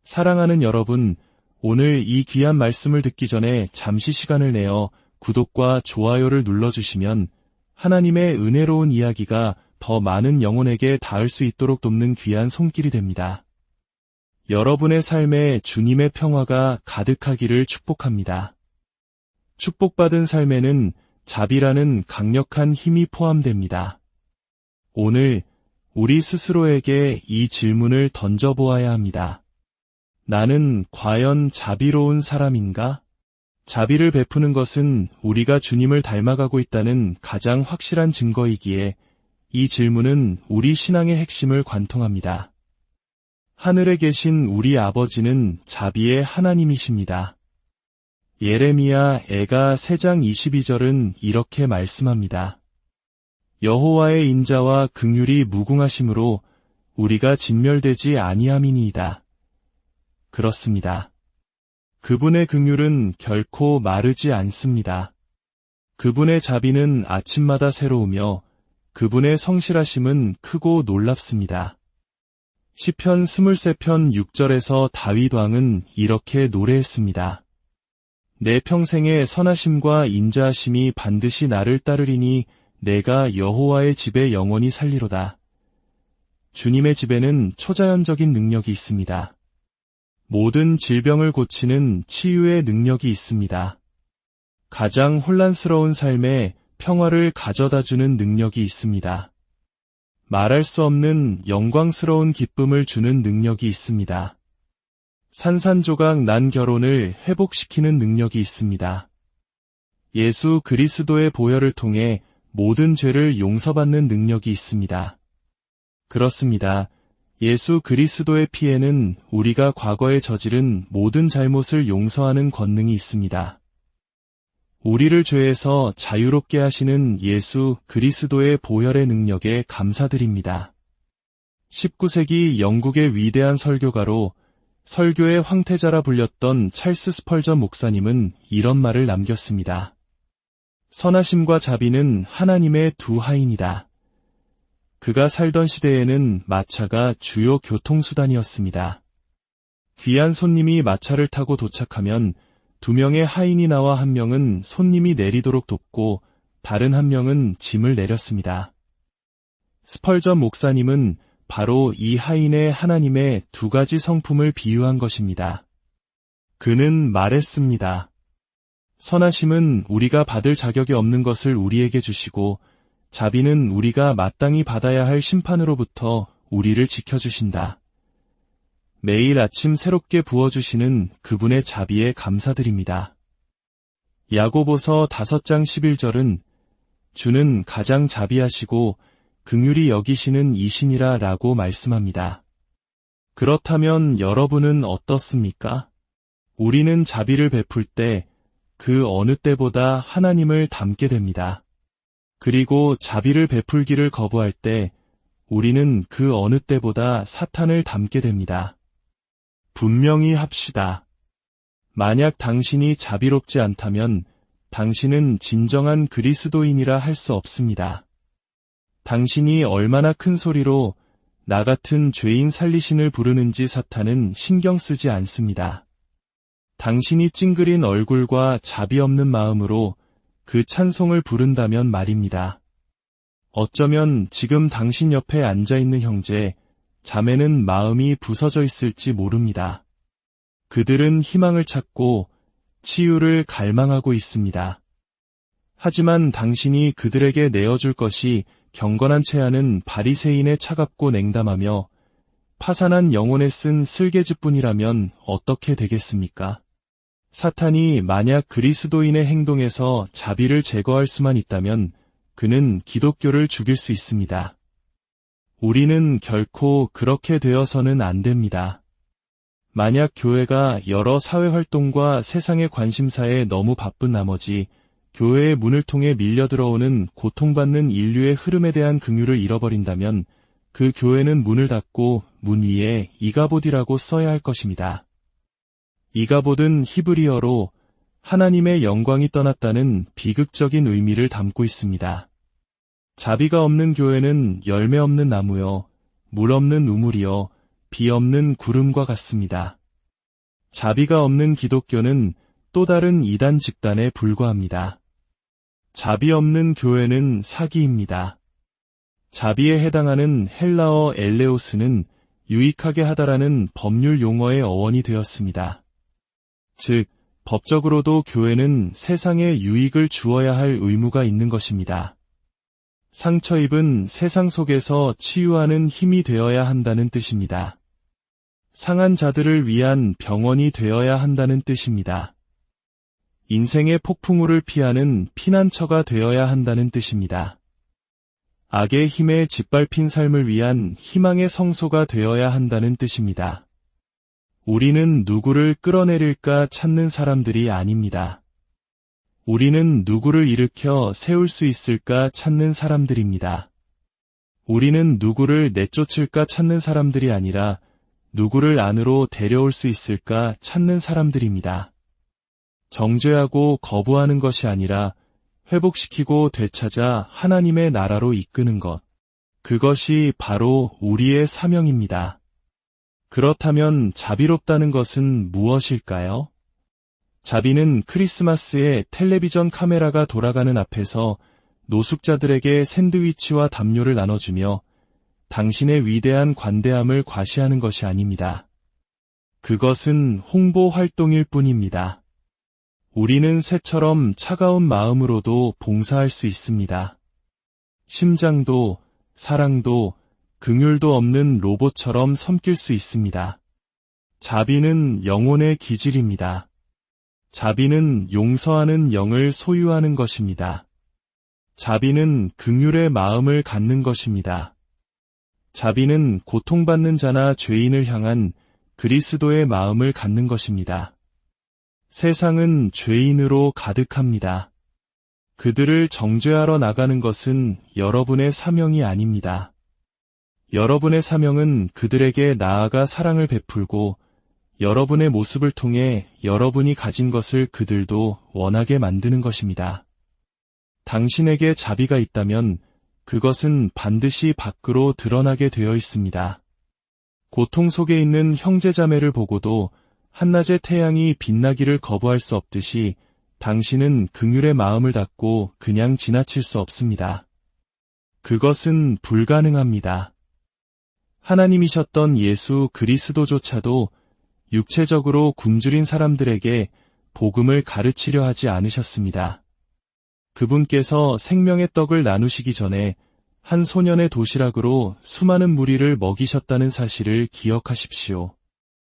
사랑하는 여러분, 오늘 이 귀한 말씀을 듣기 전에 잠시 시간을 내어 구독과 좋아요를 눌러주시면 하나님의 은혜로운 이야기가 더 많은 영혼에게 닿을 수 있도록 돕는 귀한 손길이 됩니다. 여러분의 삶에 주님의 평화가 가득하기를 축복합니다. 축복받은 삶에는 자비라는 강력한 힘이 포함됩니다. 오늘 우리 스스로에게 이 질문을 던져보아야 합니다. 나는 과연 자비로운 사람인가? 자비를 베푸는 것은 우리가 주님을 닮아가고 있다는 가장 확실한 증거이기에 이 질문은 우리 신앙의 핵심을 관통합니다. 하늘에 계신 우리 아버지는 자비의 하나님이십니다. 예레미야 애가 3장 22절은 이렇게 말씀합니다. 여호와의 인자와 긍휼이 무궁하심으로 우리가 진멸되지 아니함이니이다. 그렇습니다. 그분의 긍휼은 결코 마르지 않습니다. 그분의 자비는 아침마다 새로우며 그분의 성실하심은 크고 놀랍습니다. 시편 23편 6절에서 다윗 왕은 이렇게 노래했습니다. 내 평생의 선하심과 인자하심이 반드시 나를 따르리니 내가 여호와의 집에 영원히 살리로다. 주님의 집에는 초자연적인 능력이 있습니다. 모든 질병을 고치는 치유의 능력이 있습니다. 가장 혼란스러운 삶에 평화를 가져다주는 능력이 있습니다. 말할 수 없는 영광스러운 기쁨을 주는 능력이 있습니다. 산산조각 난 결혼을 회복시키는 능력이 있습니다. 예수 그리스도의 보혈을 통해 모든 죄를 용서받는 능력이 있습니다. 그렇습니다. 예수 그리스도의 피에는 우리가 과거에 저지른 모든 잘못을 용서하는 권능이 있습니다. 우리를 죄에서 자유롭게 하시는 예수 그리스도의 보혈의 능력에 감사드립니다. 19세기 영국의 위대한 설교가로 설교의 황태자라 불렸던 찰스 스펄전 목사님은 이런 말을 남겼습니다. 선하심과 자비는 하나님의 두 하인이다. 그가 살던 시대에는 마차가 주요 교통수단이었습니다. 귀한 손님이 마차를 타고 도착하면 2명의 하인이 나와 1명은 손님이 내리도록 돕고 다른 1명은 짐을 내렸습니다. 스펄전 목사님은 바로 이 하인의 하나님의 2가지 성품을 비유한 것입니다. 그는 말했습니다. 선하심은 우리가 받을 자격이 없는 것을 우리에게 주시고 자비는 우리가 마땅히 받아야 할 심판으로부터 우리를 지켜주신다. 매일 아침 새롭게 부어주시는 그분의 자비에 감사드립니다. 야고보서 5장 11절은 주는 가장 자비하시고 긍휼히 여기시는 이신이라 라고 말씀합니다. 그렇다면 여러분은 어떻습니까? 우리는 자비를 베풀 때 그 어느 때보다 하나님을 닮게 됩니다. 그리고 자비를 베풀기를 거부할 때 우리는 그 어느 때보다 사탄을 닮게 됩니다. 분명히 합시다. 만약 당신이 자비롭지 않다면 당신은 진정한 그리스도인이라 할 수 없습니다. 당신이 얼마나 큰 소리로 나 같은 죄인 살리신을 부르는지 사탄은 신경 쓰지 않습니다. 당신이 찡그린 얼굴과 자비 없는 마음으로 그 찬송을 부른다면 말입니다. 어쩌면 지금 당신 옆에 앉아있는 형제, 자매는 마음이 부서져 있을지 모릅니다. 그들은 희망을 찾고 치유를 갈망하고 있습니다. 하지만 당신이 그들에게 내어줄 것이 경건한 채하는 바리새인의 차갑고 냉담하며 파산한 영혼에 쓴 슬개즙뿐이라면 어떻게 되겠습니까? 사탄이 만약 그리스도인의 행동에서 자비를 제거할 수만 있다면 그는 기독교를 죽일 수 있습니다. 우리는 결코 그렇게 되어서는 안 됩니다. 만약 교회가 여러 사회활동과 세상의 관심사에 너무 바쁜 나머지 교회의 문을 통해 밀려들어오는 고통받는 인류의 흐름에 대한 긍휼을 잃어버린다면 그 교회는 문을 닫고 문 위에 이가봇이라고 써야 할 것입니다. 이가봇은 히브리어로 하나님의 영광이 떠났다는 비극적인 의미를 담고 있습니다. 자비가 없는 교회는 열매 없는 나무여, 물 없는 우물이여, 비 없는 구름과 같습니다. 자비가 없는 기독교는 또 다른 이단 집단에 불과합니다. 자비 없는 교회는 사기입니다. 자비에 해당하는 헬라어 엘레오스는 유익하게 하다라는 법률 용어의 어원이 되었습니다. 즉, 법적으로도 교회는 세상에 유익을 주어야 할 의무가 있는 것입니다. 상처 입은 세상 속에서 치유하는 힘이 되어야 한다는 뜻입니다. 상한 자들을 위한 병원이 되어야 한다는 뜻입니다. 인생의 폭풍우를 피하는 피난처가 되어야 한다는 뜻입니다. 악의 힘에 짓밟힌 삶을 위한 희망의 성소가 되어야 한다는 뜻입니다. 우리는 누구를 끌어내릴까 찾는 사람들이 아닙니다. 우리는 누구를 일으켜 세울 수 있을까 찾는 사람들입니다. 우리는 누구를 내쫓을까 찾는 사람들이 아니라 누구를 안으로 데려올 수 있을까 찾는 사람들입니다. 정죄하고 거부하는 것이 아니라 회복시키고 되찾아 하나님의 나라로 이끄는 것. 그것이 바로 우리의 사명입니다. 그렇다면 자비롭다는 것은 무엇일까요? 자비는 크리스마스에 텔레비전 카메라가 돌아가는 앞에서 노숙자들에게 샌드위치와 담요를 나눠주며 당신의 위대한 관대함을 과시하는 것이 아닙니다. 그것은 홍보 활동일 뿐입니다. 우리는 새처럼 차가운 마음으로도 봉사할 수 있습니다. 심장도, 사랑도, 긍휼도 없는 로봇처럼 섬길 수 있습니다. 자비는 영혼의 기질입니다. 자비는 용서하는 영을 소유하는 것입니다. 자비는 긍휼의 마음을 갖는 것입니다. 자비는 고통받는 자나 죄인을 향한 그리스도의 마음을 갖는 것입니다. 세상은 죄인으로 가득합니다. 그들을 정죄하러 나가는 것은 여러분의 사명이 아닙니다. 여러분의 사명은 그들에게 나아가 사랑을 베풀고 여러분의 모습을 통해 여러분이 가진 것을 그들도 원하게 만드는 것입니다. 당신에게 자비가 있다면 그것은 반드시 밖으로 드러나게 되어 있습니다. 고통 속에 있는 형제자매를 보고도 한낮의 태양이 빛나기를 거부할 수 없듯이 당신은 긍휼의 마음을 닫고 그냥 지나칠 수 없습니다. 그것은 불가능합니다. 하나님이셨던 예수 그리스도조차도 육체적으로 굶주린 사람들에게 복음을 가르치려 하지 않으셨습니다. 그분께서 생명의 떡을 나누시기 전에 한 소년의 도시락으로 수많은 무리를 먹이셨다는 사실을 기억하십시오.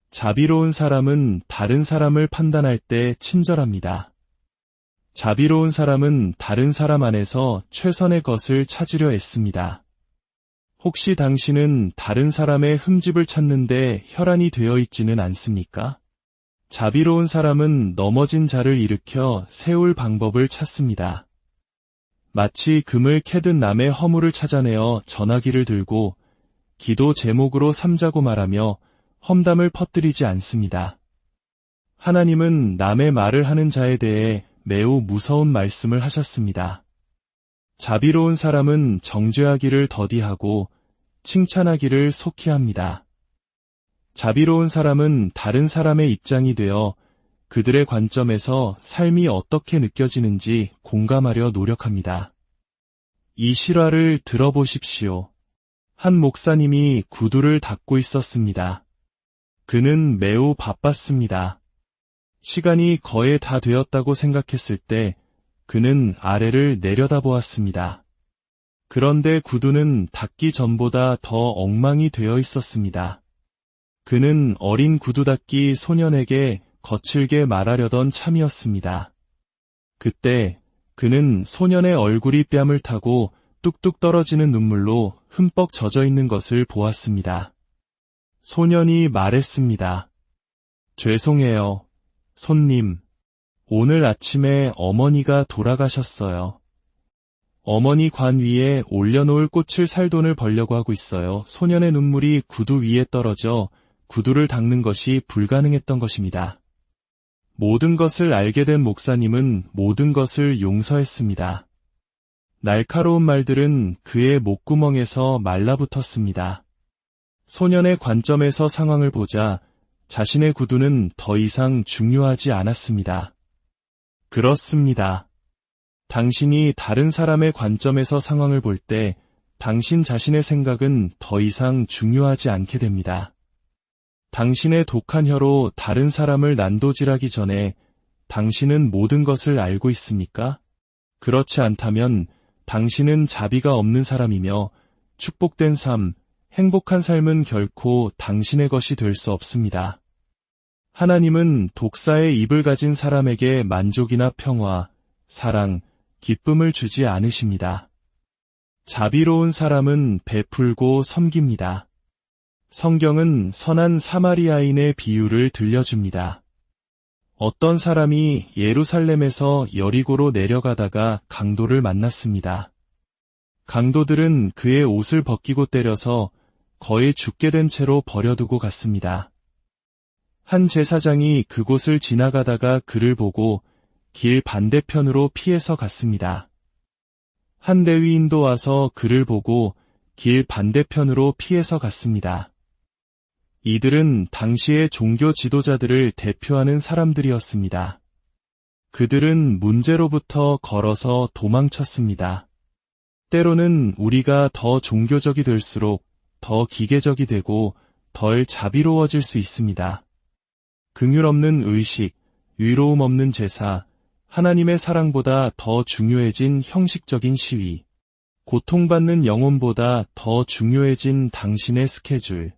자비로운 사람은 다른 사람을 판단할 때 친절합니다. 자비로운 사람은 다른 사람 안에서 최선의 것을 찾으려 애씁니다. 혹시 당신은 다른 사람의 흠집을 찾는데 혈안이 되어 있지는 않습니까? 자비로운 사람은 넘어진 자를 일으켜 세울 방법을 찾습니다. 마치 금을 캐든 남의 허물을 찾아내어 전화기를 들고 기도 제목으로 삼자고 말하며 험담을 퍼뜨리지 않습니다. 하나님은 남의 말을 하는 자에 대해 매우 무서운 말씀을 하셨습니다. 자비로운 사람은 정죄하기를 더디하고 칭찬하기를 속히 합니다. 자비로운 사람은 다른 사람의 입장이 되어 그들의 관점에서 삶이 어떻게 느껴지는지 공감하려 노력합니다. 이 실화를 들어보십시오. 한 목사님이 구두를 닦고 있었습니다. 그는 매우 바빴습니다. 시간이 거의 다 되었다고 생각했을 때 그는 아래를 내려다보았습니다. 그런데 구두는 닦기 전보다 더 엉망이 되어 있었습니다. 그는 어린 구두 닦기 소년에게 거칠게 말하려던 참이었습니다. 그때 그는 소년의 얼굴이 뺨을 타고 뚝뚝 떨어지는 눈물로 흠뻑 젖어 있는 것을 보았습니다. 소년이 말했습니다. 죄송해요, 손님. 오늘 아침에 어머니가 돌아가셨어요. 어머니 관 위에 올려놓을 꽃을 살 돈을 벌려고 하고 있어요. 소년의 눈물이 구두 위에 떨어져 구두를 닦는 것이 불가능했던 것입니다. 모든 것을 알게 된 목사님은 모든 것을 용서했습니다. 날카로운 말들은 그의 목구멍에서 말라붙었습니다. 소년의 관점에서 상황을 보자 자신의 구두는 더 이상 중요하지 않았습니다. 그렇습니다. 당신이 다른 사람의 관점에서 상황을 볼 때 당신 자신의 생각은 더 이상 중요하지 않게 됩니다. 당신의 독한 혀로 다른 사람을 난도질하기 전에 당신은 모든 것을 알고 있습니까? 그렇지 않다면 당신은 자비가 없는 사람이며 축복된 삶, 행복한 삶은 결코 당신의 것이 될 수 없습니다. 하나님은 독사의 입을 가진 사람에게 만족이나 평화, 사랑, 기쁨을 주지 않으십니다. 자비로운 사람은 베풀고 섬깁니다. 성경은 선한 사마리아인의 비유를 들려줍니다. 어떤 사람이 예루살렘에서 여리고로 내려가다가 강도를 만났습니다. 강도들은 그의 옷을 벗기고 때려서 거의 죽게 된 채로 버려두고 갔습니다. 한 제사장이 그곳을 지나가다가 그를 보고 길 반대편으로 피해서 갔습니다. 한 레위인도 와서 그를 보고 길 반대편으로 피해서 갔습니다. 이들은 당시의 종교 지도자들을 대표하는 사람들이었습니다. 그들은 문제로부터 걸어서 도망쳤습니다. 때로는 우리가 더 종교적이 될수록 더 기계적이 되고 덜 자비로워질 수 있습니다. 긍휼 없는 의식, 위로움 없는 제사, 하나님의 사랑보다 더 중요해진 형식적인 시위, 고통받는 영혼보다 더 중요해진 당신의 스케줄.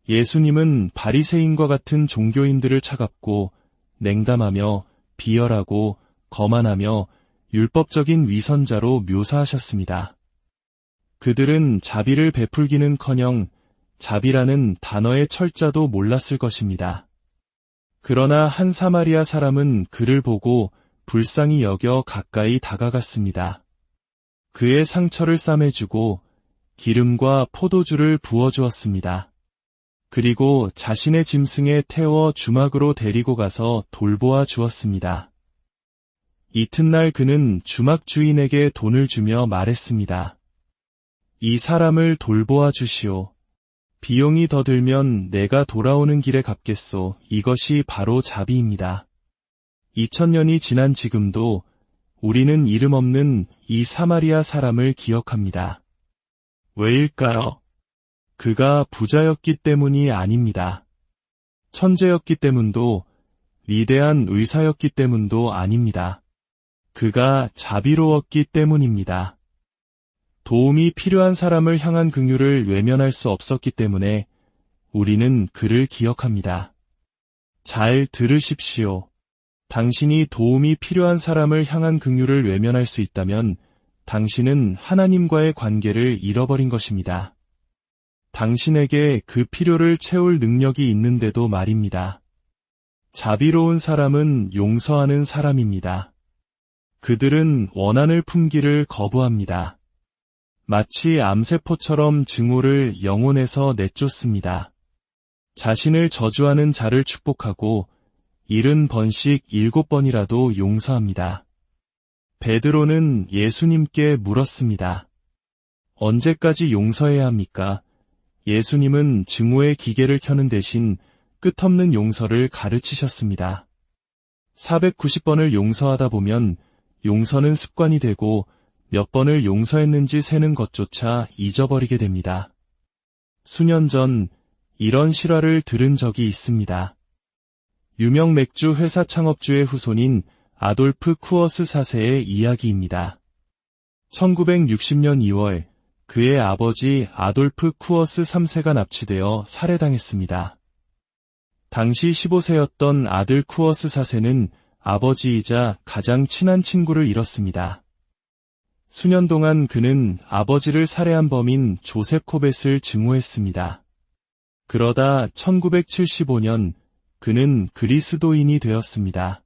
예수님은 바리새인과 같은 종교인들을 차갑고 냉담하며 비열하고 거만하며 율법적인 위선자로 묘사하셨습니다. 그들은 자비를 베풀기는커녕 자비라는 단어의 철자도 몰랐을 것입니다. 그러나 한 사마리아 사람은 그를 보고 불쌍히 여겨 가까이 다가갔습니다. 그의 상처를 싸매주고 기름과 포도주를 부어주었습니다. 그리고 자신의 짐승에 태워 주막으로 데리고 가서 돌보아 주었습니다. 이튿날 그는 주막 주인에게 돈을 주며 말했습니다. 이 사람을 돌보아 주시오. 비용이 더 들면 내가 돌아오는 길에 갚겠소. 이것이 바로 자비입니다. 2000년이 지난 지금도 우리는 이름 없는 이 사마리아 사람을 기억합니다. 왜일까요? 그가 부자였기 때문이 아닙니다. 천재였기 때문도 위대한 의사였기 때문도 아닙니다. 그가 자비로웠기 때문입니다. 도움이 필요한 사람을 향한 긍휼을 외면할 수 없었기 때문에 우리는 그를 기억합니다. 잘 들으십시오. 당신이 도움이 필요한 사람을 향한 긍휼을 외면할 수 있다면 당신은 하나님과의 관계를 잃어버린 것입니다. 당신에게 그 필요를 채울 능력이 있는데도 말입니다. 자비로운 사람은 용서하는 사람입니다. 그들은 원한을 품기를 거부합니다. 마치 암세포처럼 증오를 영혼에서 내쫓습니다. 자신을 저주하는 자를 축복하고 70번씩 7번이라도 용서합니다. 베드로는 예수님께 물었습니다. 언제까지 용서해야 합니까? 예수님은 증오의 기계를 켜는 대신 끝없는 용서를 가르치셨습니다. 490번을 용서하다 보면 용서는 습관이 되고 몇 번을 용서했는지 세는 것조차 잊어버리게 됩니다. 수년 전 이런 실화를 들은 적이 있습니다. 유명 맥주 회사 창업주의 후손인 아돌프 쿠어스 4세의 이야기입니다. 1960년 2월 그의 아버지 아돌프 쿠어스 3세가 납치되어 살해당했습니다. 당시 15세였던 아들 쿠어스 4세는 아버지이자 가장 친한 친구를 잃었습니다. 수년 동안 그는 아버지를 살해한 범인 조셉 코벳을 증오했습니다. 그러다 1975년 그는 그리스도인이 되었습니다.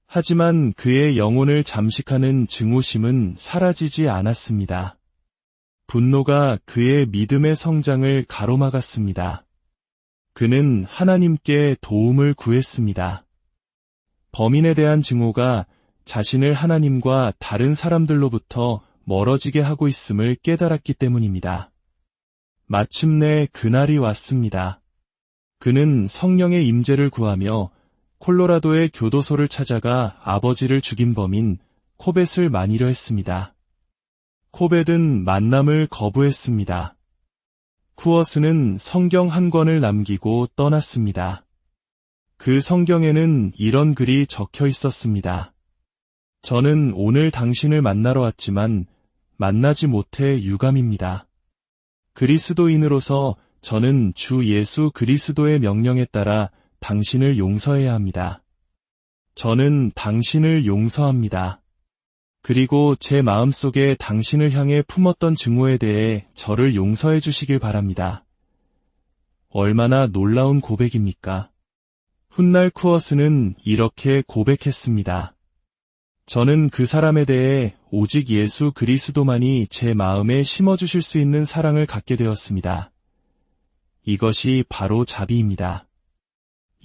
하지만 그의 영혼을 잠식하는 증오심은 사라지지 않았습니다. 분노가 그의 믿음의 성장을 가로막았습니다. 그는 하나님께 도움을 구했습니다. 범인에 대한 증오가 자신을 하나님과 다른 사람들로부터 멀어지게 하고 있음을 깨달았기 때문입니다. 마침내 그날이 왔습니다. 그는 성령의 임재를 구하며 콜로라도의 교도소를 찾아가 아버지를 죽인 범인 코벳을 만나려 했습니다. 코벳은 만남을 거부했습니다. 쿠어스는 성경 한 권을 남기고 떠났습니다. 그 성경에는 이런 글이 적혀 있었습니다. 저는 오늘 당신을 만나러 왔지만 만나지 못해 유감입니다. 그리스도인으로서 저는 주 예수 그리스도의 명령에 따라 당신을 용서해야 합니다. 저는 당신을 용서합니다. 그리고 제 마음속에 당신을 향해 품었던 증오에 대해 저를 용서해 주시길 바랍니다. 얼마나 놀라운 고백입니까? 훗날 쿠어스는 이렇게 고백했습니다. 저는 그 사람에 대해 오직 예수 그리스도만이 제 마음에 심어주실 수 있는 사랑을 갖게 되었습니다. 이것이 바로 자비입니다.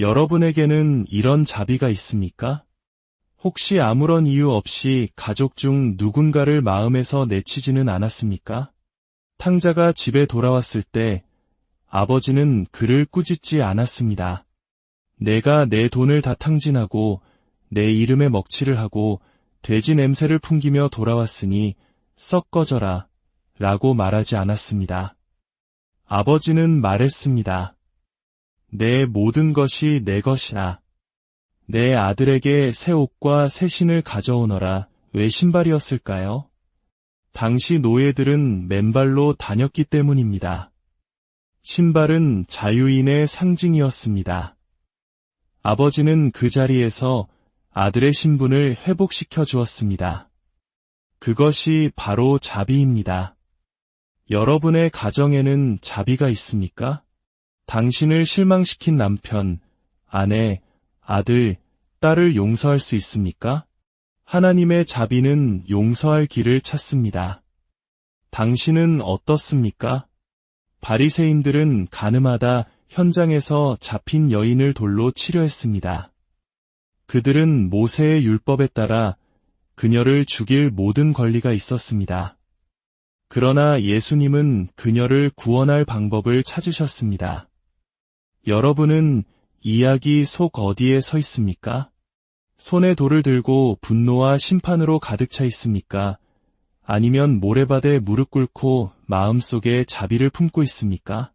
여러분에게는 이런 자비가 있습니까? 혹시 아무런 이유 없이 가족 중 누군가를 마음에서 내치지는 않았습니까? 탕자가 집에 돌아왔을 때 아버지는 그를 꾸짖지 않았습니다. 내가 내 돈을 다 탕진하고 내 이름에 먹칠을 하고 돼지 냄새를 풍기며 돌아왔으니 썩 꺼져라 라고 말하지 않았습니다. 아버지는 말했습니다. 내 모든 것이 내 것이다. 내 아들에게 새 옷과 새 신을 가져오너라. 왜 신발이었을까요? 당시 노예들은 맨발로 다녔기 때문입니다. 신발은 자유인의 상징이었습니다. 아버지는 그 자리에서 아들의 신분을 회복시켜 주었습니다. 그것이 바로 자비입니다. 여러분의 가정에는 자비가 있습니까? 당신을 실망시킨 남편, 아내, 아들, 딸을 용서할 수 있습니까? 하나님의 자비는 용서할 길을 찾습니다. 당신은 어떻습니까? 바리새인들은 가늠하다 현장에서 잡힌 여인을 돌로 치려 했습니다. 그들은 모세의 율법에 따라 그녀를 죽일 모든 권리가 있었습니다. 그러나 예수님은 그녀를 구원할 방법을 찾으셨습니다. 여러분은 이야기 속 어디에 서 있습니까? 손에 돌을 들고 분노와 심판으로 가득 차 있습니까? 아니면 모래바다에 무릎 꿇고 마음속에 자비를 품고 있습니까?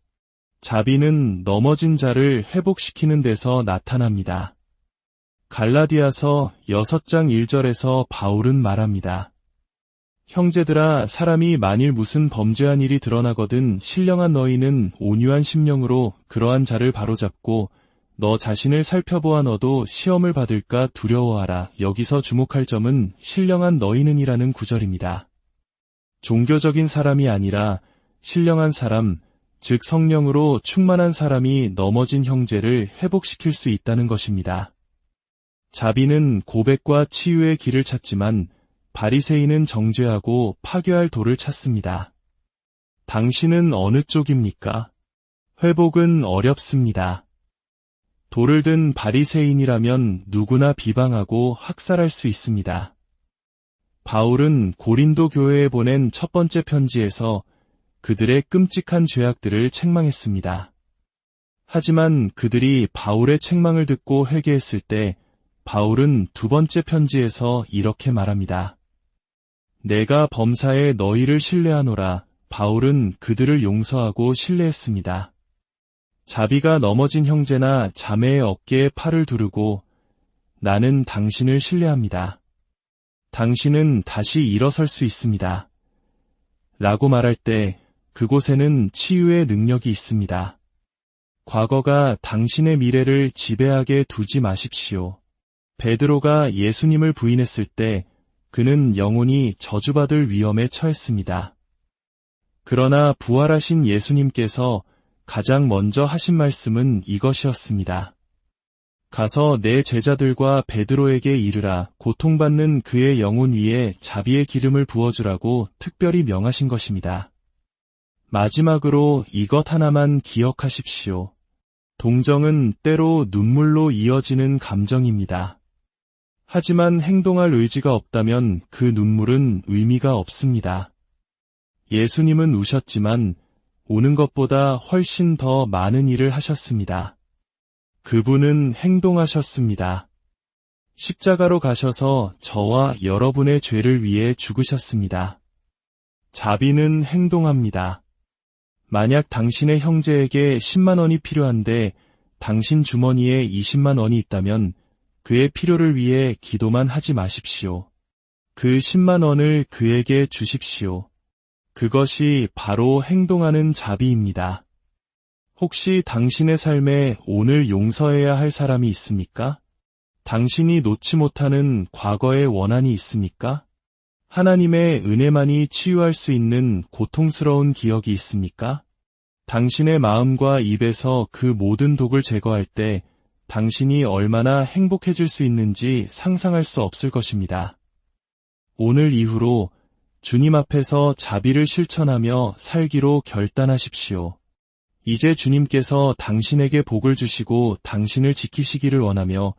자비는 넘어진 자를 회복시키는 데서 나타납니다. 갈라디아서 6장 1절에서 바울은 말합니다. 형제들아, 사람이 만일 무슨 범죄한 일이 드러나거든 신령한 너희는 온유한 심령으로 그러한 자를 바로잡고 너 자신을 살펴보아 너도 시험을 받을까 두려워하라. 여기서 주목할 점은 신령한 너희는이라는 구절입니다. 종교적인 사람이 아니라 신령한 사람, 즉 성령으로 충만한 사람이 넘어진 형제를 회복시킬 수 있다는 것입니다. 자비는 고백과 치유의 길을 찾지만 바리새인은 정죄하고 파괴할 도를 찾습니다. 당신은 어느 쪽입니까? 회복은 어렵습니다. 돌을 든 바리새인이라면 누구나 비방하고 학살할 수 있습니다. 바울은 고린도 교회에 보낸 첫 번째 편지에서 그들의 끔찍한 죄악들을 책망했습니다. 하지만 그들이 바울의 책망을 듣고 회개했을 때 바울은 두 번째 편지에서 이렇게 말합니다. 내가 범사에 너희를 신뢰하노라. 바울은 그들을 용서하고 신뢰했습니다. 자비가 넘어진 형제나 자매의 어깨에 팔을 두르고 나는 당신을 신뢰합니다. 당신은 다시 일어설 수 있습니다. 라고 말할 때 그곳에는 치유의 능력이 있습니다. 과거가 당신의 미래를 지배하게 두지 마십시오. 베드로가 예수님을 부인했을 때 그는 영혼이 저주받을 위험에 처했습니다. 그러나 부활하신 예수님께서 가장 먼저 하신 말씀은 이것이었습니다. 가서 내 제자들과 베드로에게 이르라. 고통받는 그의 영혼 위에 자비의 기름을 부어주라고 특별히 명하신 것입니다. 마지막으로 이것 하나만 기억하십시오. 동정은 때로 눈물로 이어지는 감정입니다. 하지만 행동할 의지가 없다면 그 눈물은 의미가 없습니다. 예수님은 우셨지만 우는 것보다 훨씬 더 많은 일을 하셨습니다. 그분은 행동하셨습니다. 십자가로 가셔서 저와 여러분의 죄를 위해 죽으셨습니다. 자비는 행동합니다. 만약 당신의 형제에게 10만 원이 필요한데 당신 주머니에 20만 원이 있다면 그의 필요를 위해 기도만 하지 마십시오. 그 10만 원을 그에게 주십시오. 그것이 바로 행동하는 자비입니다. 혹시 당신의 삶에 오늘 용서해야 할 사람이 있습니까? 당신이 놓지 못하는 과거의 원한이 있습니까? 하나님의 은혜만이 치유할 수 있는 고통스러운 기억이 있습니까? 당신의 마음과 입에서 그 모든 독을 제거할 때 당신이 얼마나 행복해질 수 있는지 상상할 수 없을 것입니다. 오늘 이후로 주님 앞에서 자비를 실천하며 살기로 결단하십시오. 이제 주님께서 당신에게 복을 주시고 당신을 지키시기를 원하며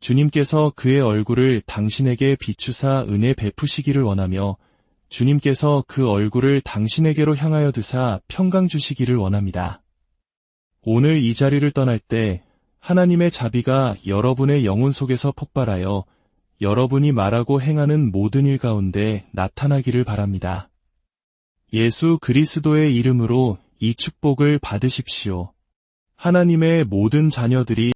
주님께서 그의 얼굴을 당신에게 비추사 은혜 베푸시기를 원하며 주님께서 그 얼굴을 당신에게로 향하여 드사 평강 주시기를 원합니다. 오늘 이 자리를 떠날 때 하나님의 자비가 여러분의 영혼 속에서 폭발하여 여러분이 말하고 행하는 모든 일 가운데 나타나기를 바랍니다. 예수 그리스도의 이름으로 이 축복을 받으십시오. 하나님의 모든 자녀들이